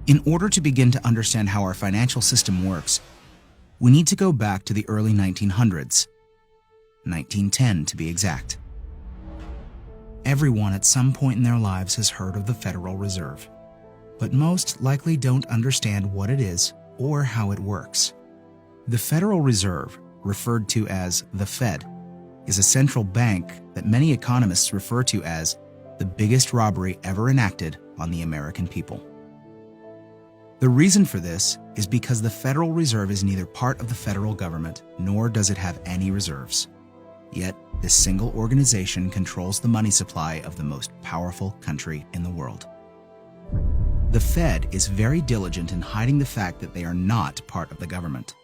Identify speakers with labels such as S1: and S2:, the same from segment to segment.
S1: In order to begin to understand how our financial system works, we need to go back to the early 1900s, 1910 to be exact. Everyone at some point in their lives has heard of the Federal Reserve, but most likely don't understand what it is or how it works. The Federal Reserve, referred to as the Fed, is a central bank that many economists refer to as the biggest robbery ever enacted on the American people. The reason for this is because the Federal Reserve is neither part of the federal government nor does it have any reserves. Yet, this single organization controls the money supply of the most powerful country in the world. The Fed is very diligent in hiding the fact that they are not part of the government.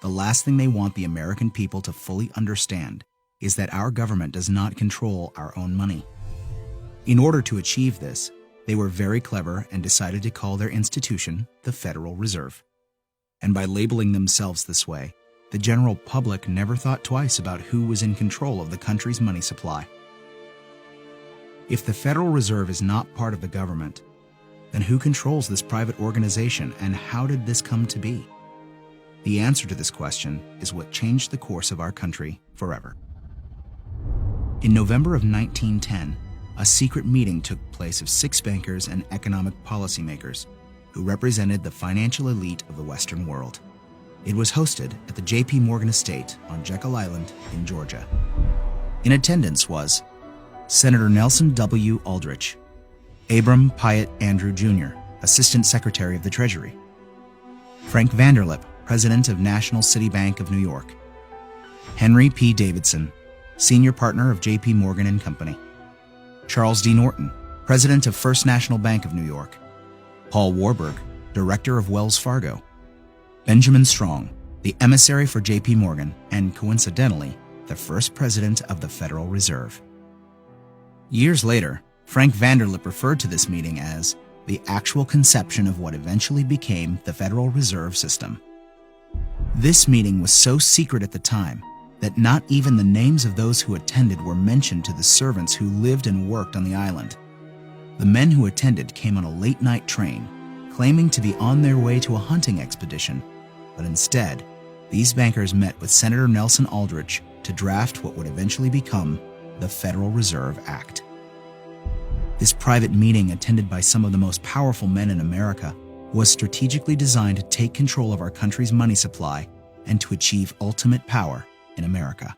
S1: The last thing they want the American people to fully understand is that our government does not control our own money. In order to achieve this, they were very clever and decided to call their institution the Federal Reserve. And by labeling themselves this way, the general public never thought twice about who was in control of the country's money supply. If the Federal Reserve is not part of the government, then who controls this private organization and how did this come to be? The answer to this question is what changed the course of our country forever. In November of 1910, a secret meeting took place of 6 bankers and economic policymakers who represented the financial elite of the Western world. It was hosted at the J.P. Morgan estate on Jekyll Island in Georgia. In attendance was Senator Nelson W. Aldrich, Abram Piatt Andrew Jr., Assistant Secretary of the Treasury, Frank Vanderlip, President of National City Bank of New York, Henry P. Davidson, Senior Partner of J.P. Morgan and Company, Charles D. Norton, President of First National Bank of New York, Paul Warburg, Director of Wells Fargo, Benjamin Strong, the emissary for J.P. Morgan and, coincidentally, the first president of the Federal Reserve. Years later, Frank Vanderlip referred to this meeting as the actual conception of what eventually became the Federal Reserve System. This meeting was so secret at the time that not even the names of those who attended were mentioned to the servants who lived and worked on the island. The men who attended came on a late-night train, claiming to be on their way to a hunting expedition, but instead, these bankers met with Senator Nelson Aldrich to draft what would eventually become the Federal Reserve Act. This private meeting, attended by some of the most powerful men in America, was strategically designed to take control of our country's money supply and to achieve ultimate power in America.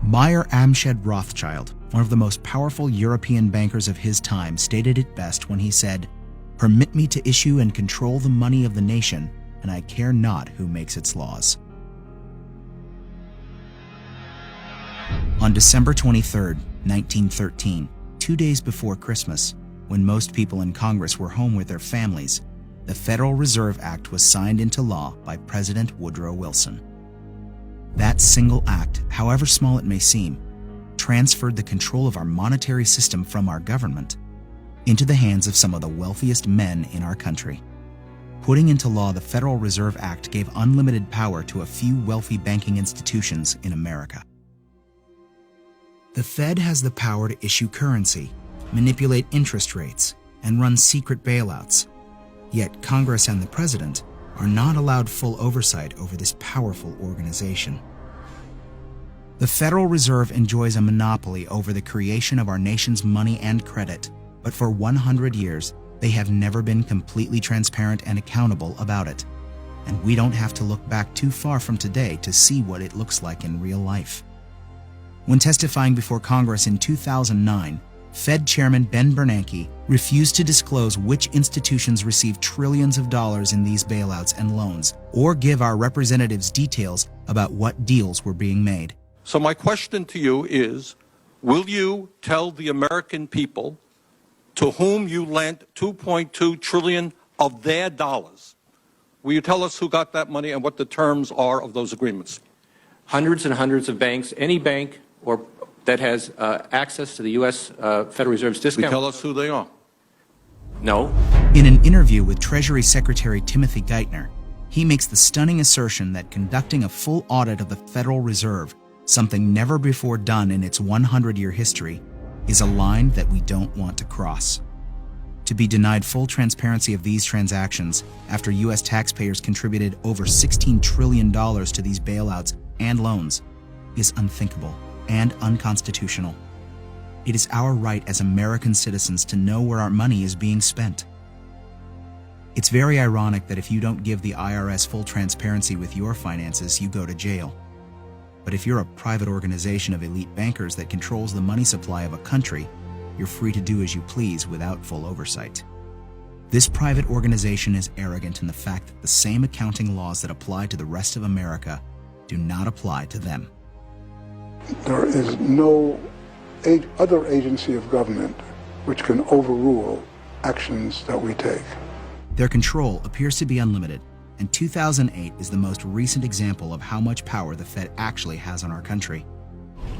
S1: Mayer Amschad Rothschild, one of the most powerful European bankers of his time, stated it best when he said, "Permit me to issue and control the money of the nation, and I care not who makes its laws." On December 23, 1913, 2 days before Christmas, when most people in Congress were home with their families, the Federal Reserve Act was signed into law by President Woodrow Wilson. That single act, however small it may seem, transferred the control of our monetary system from our government into the hands of some of the wealthiest men in our country. Putting into law the Federal Reserve Act gave unlimited power to a few wealthy banking institutions in America. The Fed has the power to issue currency, manipulate interest rates, and run secret bailouts. Yet Congress and the President are not allowed full oversight over this powerful organization. The Federal Reserve enjoys a monopoly over the creation of our nation's money and credit, but for 100 years, they have never been completely transparent and accountable about it. And we don't have to look back too far from today to see what it looks like in real life. When testifying before Congress in 2009, Fed Chairman Ben Bernanke refused to disclose which institutions received trillions of dollars in these bailouts and loans, or give our representatives details about what deals were being made.
S2: So my question to you is, will you tell the American people to whom you lent $2.2 trillion of their dollars? Will you tell us who got that money and what the terms are of those agreements?
S3: Hundreds and hundreds of banks, any bank or that has access to the U.S. Federal Reserve's discount.
S2: Will you tell us who they are?
S3: No.
S1: In an interview with Treasury Secretary Timothy Geithner, he makes the stunning assertion that conducting a full audit of the Federal Reserve, something never before done in its 100-year history, is a line that we don't want to cross. To be denied full transparency of these transactions after U.S. taxpayers contributed over $16 trillion to these bailouts and loans is unthinkable and unconstitutional. It is our right as American citizens to know where our money is being spent. It's very ironic that if you don't give the IRS full transparency with your finances, you go to jail. But if you're a private organization of elite bankers that controls the money supply of a country, you're free to do as you please without full oversight. This private organization is arrogant in the fact that the same accounting laws that apply to the rest of America do not apply to them.
S4: There is no other agency of government which can overrule actions that we take.
S1: Their control appears to be unlimited, and 2008 is the most recent example of how much power the Fed actually has on our country.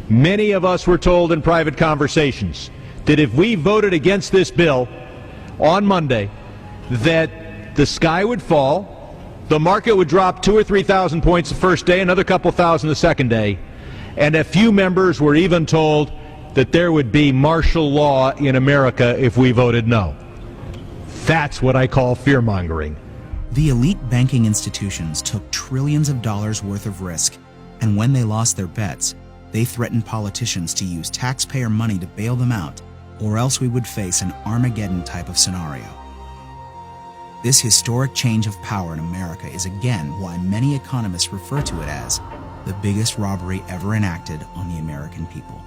S5: Many of us were told in private conversations that if we voted against this bill on Monday, that the sky would fall, the market would drop 2,000 or 3,000 points the first day, another couple thousand the second day, and a few members were even told that there would be martial law in America if we voted no. That's what I call fear-mongering.
S1: The elite banking institutions took trillions of dollars worth of risk, and when they lost their bets, they threatened politicians to use taxpayer money to bail them out, or else we would face an Armageddon type of scenario. This historic change of power in America is again why many economists refer to it as the biggest robbery ever enacted on the American people.